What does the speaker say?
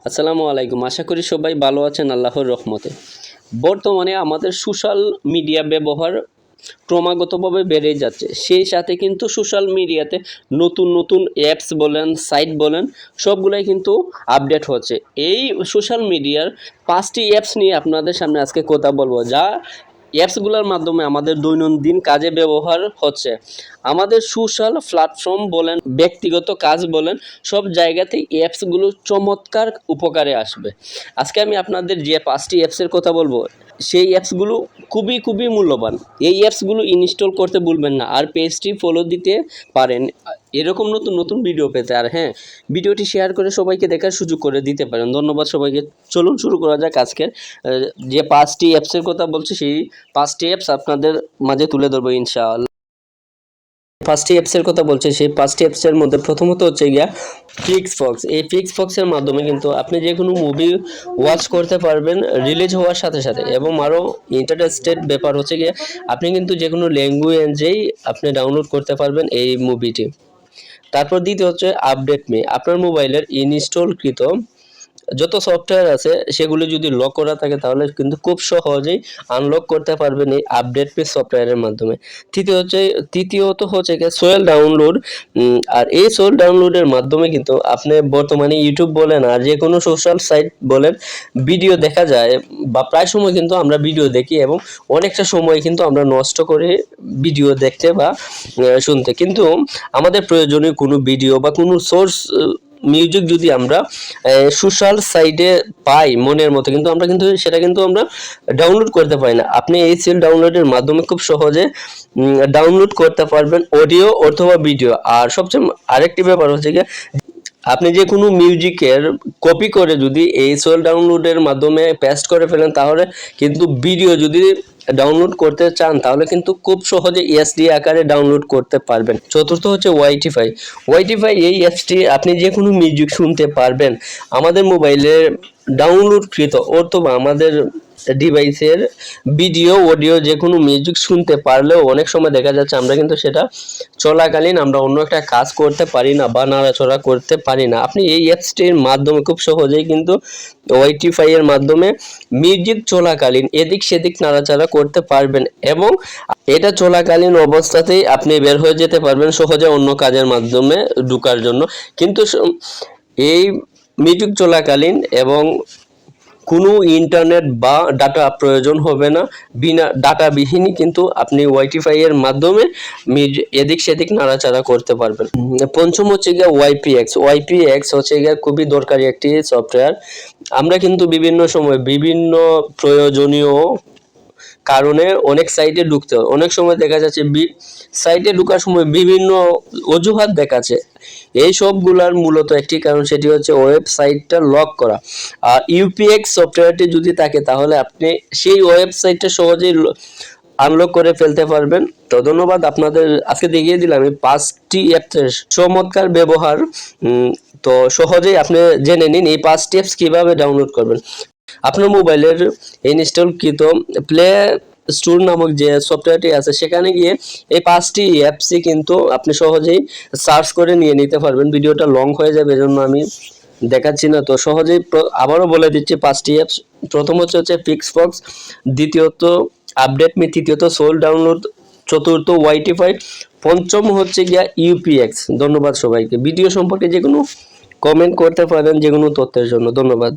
আসসালামু আলাইকুম। আশা করি সবাই ভালো আছেন আল্লাহর রহমতে। বর্তমানে আমাদের সোশ্যাল মিডিয়া ব্যবহার ক্রমাগতভাবে বেড়ে যাচ্ছে। সেই সাথে কিন্তু সোশ্যাল মিডিয়াতে নতুন নতুন অ্যাপস বলেন, সাইট বলেন, সবগুলাই কিন্তু আপডেট হচ্ছে। এই সোশ্যাল মিডিয়ার ৫টি অ্যাপস নিয়ে আপনাদের সামনে আজকে কথা বলবো, যা অ্যাপসগুলোর মাধ্যমে আমাদের দৈনন্দিন কাজে ব্যবহার হচ্ছে। আমাদের সোশ্যাল প্ল্যাটফর্ম বলেন, ব্যক্তিগত কাজ বলেন, সব জায়গাতেই অ্যাপসগুলো চমৎকার উপকারে আসবে। আজকে আমি আপনাদের যে ৫টি অ্যাপসের কথা বলবো, সেই অ্যাপসগুলো খুবই মূল্যবান। এই অ্যাপসগুলো ইনস্টল করতে ভুলবেন না, আর পেজটি ফলো দিতে পারেন এরকম নতুন নতুন ভিডিও পেতে। আর হ্যাঁ, ভিডিওটি শেয়ার করে সবাইকে দেখার সুযোগ করে দিতে পারেন। ধন্যবাদ সবাইকে। চলুন শুরু করা যাক। আজকের যে ৫টি অ্যাপসের কথা বলছি, সেই ৫টি অ্যাপস আপনাদের মাঝে তুলে ধরবো ইনশাআল্লাহ। ৫টি অ্যাপসের কথা বলছি, সেই ৫টি অ্যাপসের মধ্যে প্রথমত হচ্ছে গিয়া ফিক্সফক্স। এই ফিক্সফক্সের মাধ্যমে কিন্তু আপনি যে কোনো মুভি ওয়াচ করতে পারবেন রিলিজ হওয়ার সাথে সাথে। এবং আরও ইন্টারেস্টেড ব্যাপার হচ্ছে গিয়ে আপনি কিন্তু যে কোনো ল্যাঙ্গুয়েজেই আপনি ডাউনলোড করতে পারবেন এই মুভিটি। তারপর দ্বিতীয় হচ্ছে আপডেট মি। আপনার মোবাইলের ইনস্টলকৃত যত সফটওয়্যার আছে সেগুলো যদি লক করা থাকে, তাহলে কিন্তু খুব সহজেই আনলক করতে পারবেন এই আপডেট পে সফটওয়্যারের মাধ্যমে। তৃতীয়ত হচ্ছে সোয়েল ডাউনলোড। আর এই সোয়েল ডাউনলোডের মাধ্যমে কিন্তু আপনি বর্তমানে ইউটিউব বলেন আর যে কোনো সোশ্যাল সাইট বলেন, ভিডিও দেখা যায়, বা প্রায় সময় কিন্তু আমরা ভিডিও দেখি এবং অনেকটা সময় কিন্তু আমরা নষ্ট করে ভিডিও দেখতে বা শুনতে। কিন্তু আমাদের প্রয়োজনীয় কোনো ভিডিও বা কোনো সোর্স মিউজিক যদি আমরা সোশ্যাল সাইটে পাই মনের মতো, কিন্তু সেটা কিন্তু আমরা ডাউনলোড করতে পারি না। আপনি এই সেল ডাউনলোডের মাধ্যমে খুব সহজে ডাউনলোড করতে পারবেন অডিও অথবা ভিডিও। আর সবচেয়ে আরেকটি ব্যাপার হচ্ছে গিয়ে, আপনি যে কোনো মিউজিকের কপি করে যদি এই সোল ডাউনলোডের মাধ্যমে পেস্ট করে ফেলেন, তাহলে কিন্তু ভিডিও যদি ডাউনলোড করতে চান, তাহলে কিন্তু খুব সহজে এসডি আকারে ডাউনলোড করতে পারবেন। চতুর্থ হচ্ছে ওয়াইটিফাই। এই অ্যাপসটি আপনি যে কোনো মিউজিক শুনতে পারবেন আমাদের মোবাইলের ডাউনলোডকৃত অথবা আমাদের ডিভাইসের ভিডিও অডিও যে কোনো মিউজিক শুনতে পারলেও অনেক সময় দেখা যাচ্ছে আমরা কিন্তু সেটা চলাকালীন আমরা অন্য একটা কাজ করতে পারি না বা নাড়াচড়া করতে পারি না। আপনি এই অ্যাপসটির মাধ্যমে খুব সহজেই কিন্তু ওয়াইটিফাই এর মাধ্যমে মিউজিক চলাকালীন এদিক সেদিক নাড়াচাড়া করতে পারবেন এবং এটা চলাকালীন অবস্থাতেই আপনি বের হয়ে যেতে পারবেন সহজে অন্য কাজের মাধ্যমে ঢোকার জন্য। কিন্তু এই মিউজিক চলাকালীন এবং কোনো ইন্টারনেট বা ডাটা প্রয়োজন হবে না। বিনা ডাটাবিহীনই কিন্তু আপনি ওয়াইটিফাই এর মাধ্যমে এদিক সেদিক নাড়াচাড়া করতে পারবেন। পঞ্চম হচ্ছে গিয়ে ওয়াইপিএক্স হচ্ছে গিয়ে খুবই দরকারি একটি সফটওয়্যার। আমরা কিন্তু বিভিন্ন সময় বিভিন্ন প্রয়োজনীয় কারণে অনেক সাইটে ঢুকতে হয়। অনেক সময় দেখা যাচ্ছে সাইটে ঢোকার সময় বিভিন্ন অজুহাত দেখাচ্ছে। এই সবগুলার মূলত একটি কারণ, সেটি হচ্ছে ওয়েবসাইটটা লক করা। আর ইউপিএক্স সফটওয়্যারটি যদি থাকে, তাহলে আপনি সেই ওয়েবসাইটটা সহজেই আনলক করে ফেলতে পারবেন। তো ধন্যবাদ। আপনাদের আজকে দেখিয়ে দিলাম এই 5টি অ্যাপসের চমৎকার ব্যবহার। তো সহজেই আপনি জেনে নিন এই 5টি অ্যাপস কীভাবে ডাউনলোড করবেন। আপনার মোবাইলের ইনস্টলকৃত প্লে স্টোর নামক যে সফটওয়্যারটি আছে, সেখানে গিয়ে এই 5টি অ্যাপসই কিন্তু আপনি সহজেই সার্চ করে নিয়ে নিতে পারবেন। ভিডিওটা লং হয়ে যাবে, এজন্য আমি দেখাচ্ছি না। তো সহজেই আবারও বলে দিচ্ছি 5টি অ্যাপস। প্রথম হচ্ছে ফিক্সফক্স, দ্বিতীয়ত আপডেট মি, তৃতীয়ত সোল ডাউনলোড, চতুর্থ ওয়াইটিফাই, পঞ্চম হচ্ছে গিয়া ইউপিএক্স। ধন্যবাদ সবাইকে। ভিডিও সম্পর্কে যে কোনো কমেন্ট করতে পারেন যে কোনো তথ্যের জন্য। ধন্যবাদ।